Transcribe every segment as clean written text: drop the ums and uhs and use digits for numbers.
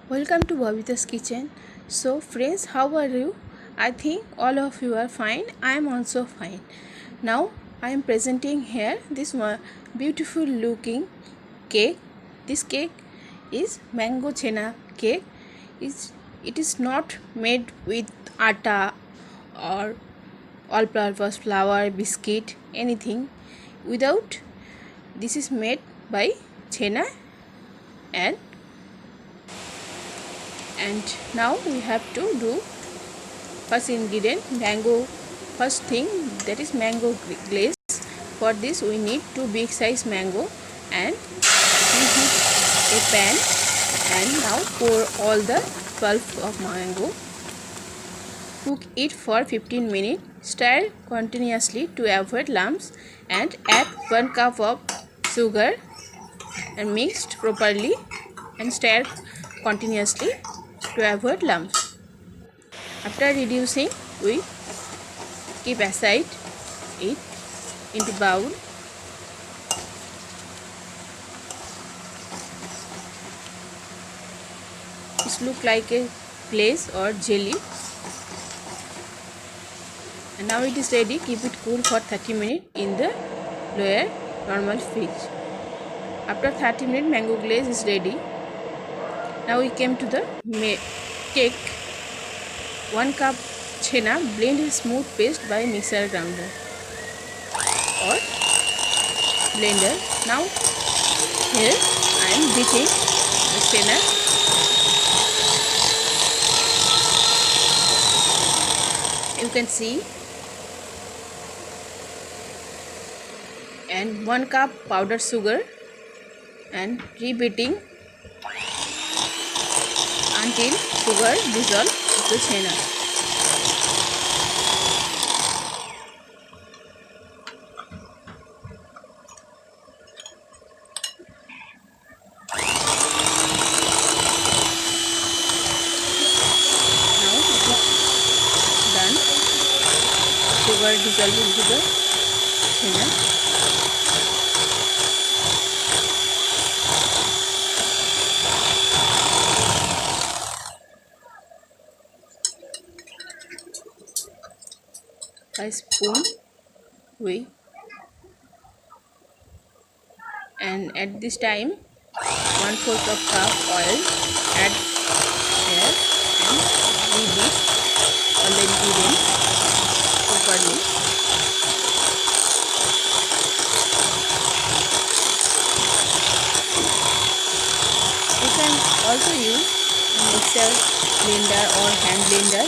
Welcome to Bobita's kitchen. So friends, how are you? I think all of you are fine. I am also fine. Now I am presenting here this one beautiful looking cake. This cake is mango chena cake. It is not made with atta or all purpose flour, biscuit, anything. Without, this is made by chena and now we have to do first ingredient mango. First thing, that is mango glaze. For this we need two big size mango, and preheat a pan and now pour all the pulp of mango. Cook it for 15 minutes. Stir continuously to avoid lumps and add 1 cup of sugar and mixed properly and stir continuously to avoid lumps. After reducing, we keep aside it into bowl. It looks like a glaze or jelly. And now it is ready. Keep it cool for 30 minutes in the lower normal fridge. After 30 minutes, mango glaze is ready. Now we came to the cake. 1 cup chena, blend a smooth paste by mixer grinder or blender. Now here I am beating the chena. You can see, and 1 cup powdered sugar and rebeating until sugar dissolves the chena. Now it is done. Sugar dissolved into the chena. A spoon we, and at this time 1/4 cup oil add here and reheat all the ingredients properly. You can also use a mixer blender or hand blender.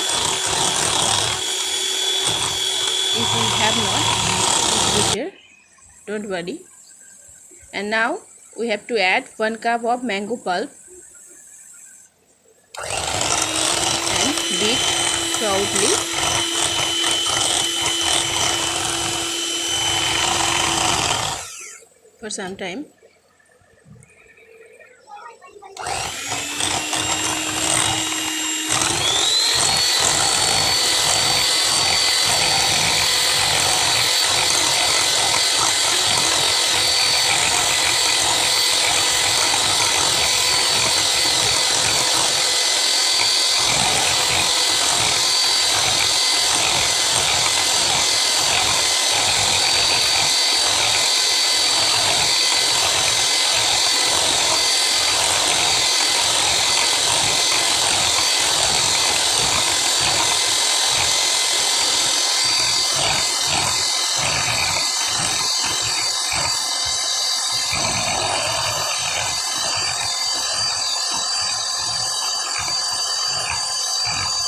If you have not, it's better, don't worry. And now we have to add 1 cup of mango pulp and beat thoroughly. For some time.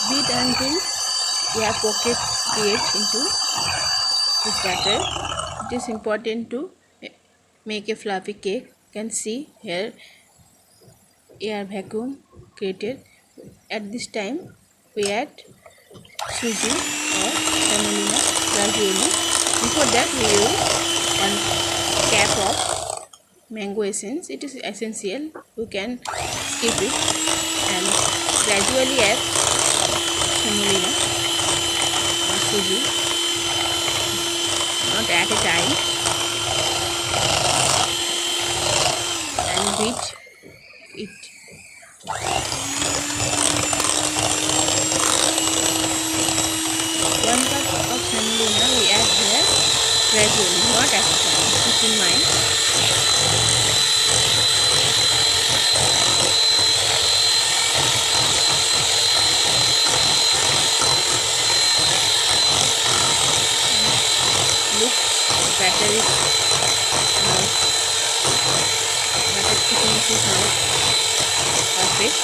Beat until we have pockets create into this batter. It is important to make a fluffy cake. You can see here air vacuum created. At this time we add suji or semolina gradually. Before that we use 1 cap of mango essence. It is essential. We can skip it and gradually add semolina or suji, not at a time, and beat it. gradually, not at a time. Keep in mind. Look, batter is now, batter thickness is now perfect.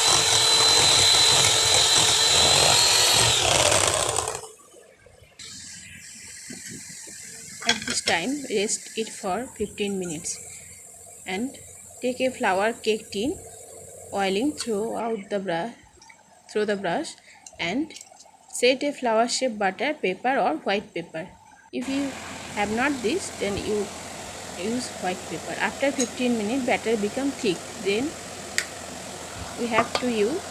At this time, rest it for 15 minutes and take a flour cake tin, oiling through the brush and set a flower shape butter, paper or white paper. If you have not this, then you use white paper. After 15 minutes, batter become thick. Then we have to use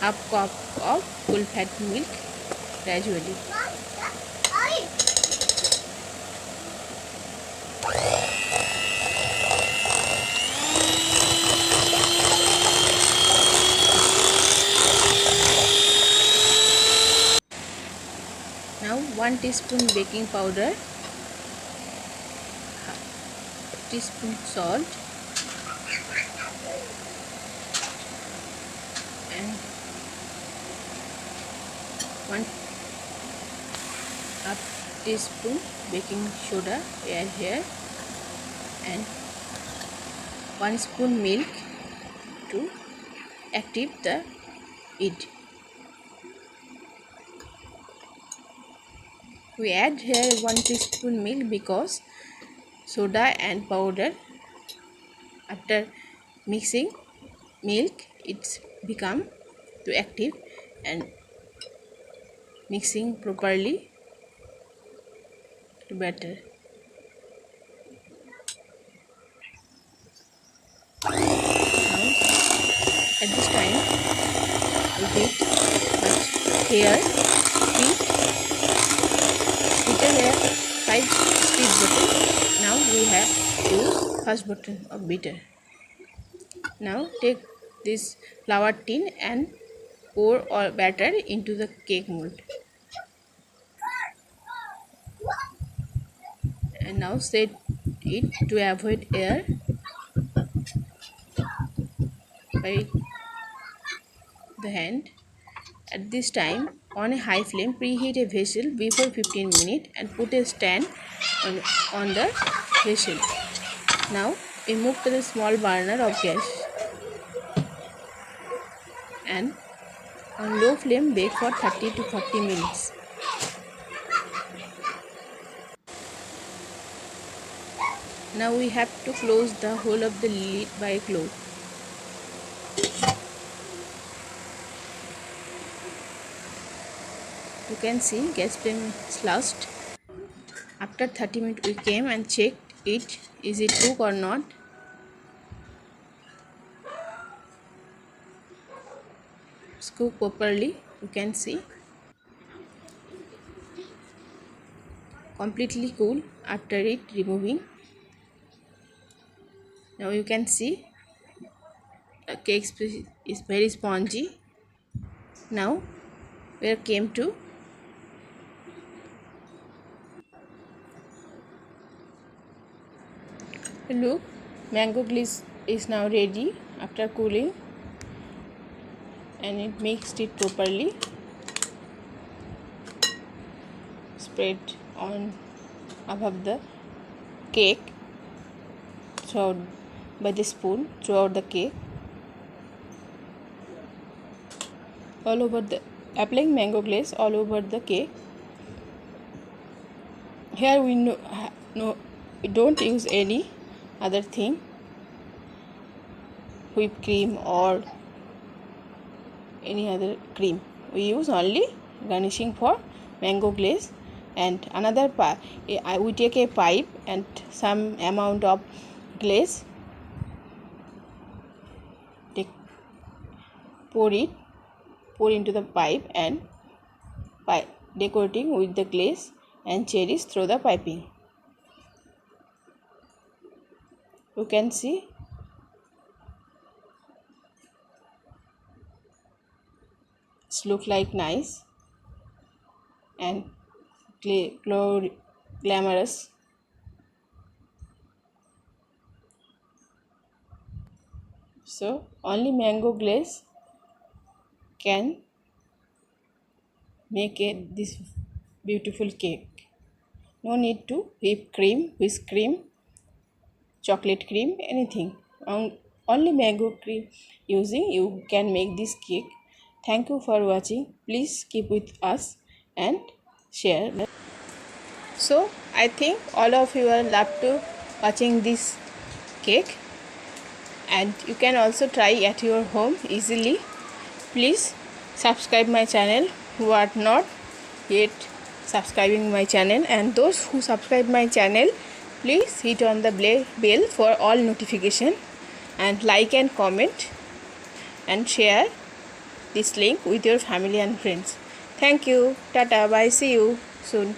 half cup of full fat milk gradually. Now 1 teaspoon baking powder, teaspoon salt and 1 half teaspoon baking soda add here and 1 spoon milk to active the it. We add here 1 teaspoon milk because soda and powder, after mixing milk, it's become too active and mixing properly to batter. Now at this time we beat, but here we beater here 5 speed button. Now we have use first button of beater. Now take this flour tin and pour all batter into the cake mold. And now set it to avoid air by the hand. At this time, on a high flame, preheat a vessel before 15 minutes and put a stand on the vessel. Now we move to the small burner of gas and on low flame bake for 30 to 40 minutes. Now we have to close the whole of the lid by a cloth. You can see gas flame is lost. After 30 minutes we came and checked it, is it cooked or not. It's cooked properly, you can see. Completely cool after it removing. Now you can see the cake is very spongy. Now we came to look, mango glaze is now ready after cooling and it mixed it properly. Spread on above the cake throughout by the spoon throughout the cake. All over the applying mango glaze all over the cake. Here we we don't use any other thing, whipped cream or any other cream. We use only garnishing for mango glaze. And another we take a pipe and some amount of glaze, pour into the pipe and decorating with the glaze and cherries through the piping. You can see it's look like nice and glamorous. So only mango glaze can make this beautiful cake. No need to whipped cream, whisk cream, chocolate cream, anything. Only mango cream using you can make this cake. Thank you for watching. Please keep with us and share. So I think all of you are love to watching this cake, and you can also try at your home easily. Please subscribe my channel who are not yet subscribing my channel, and those who subscribe my channel, please hit on the bell for all notification, and like and comment and share this link with your family and friends. Thank you. Tata. Bye. See you soon.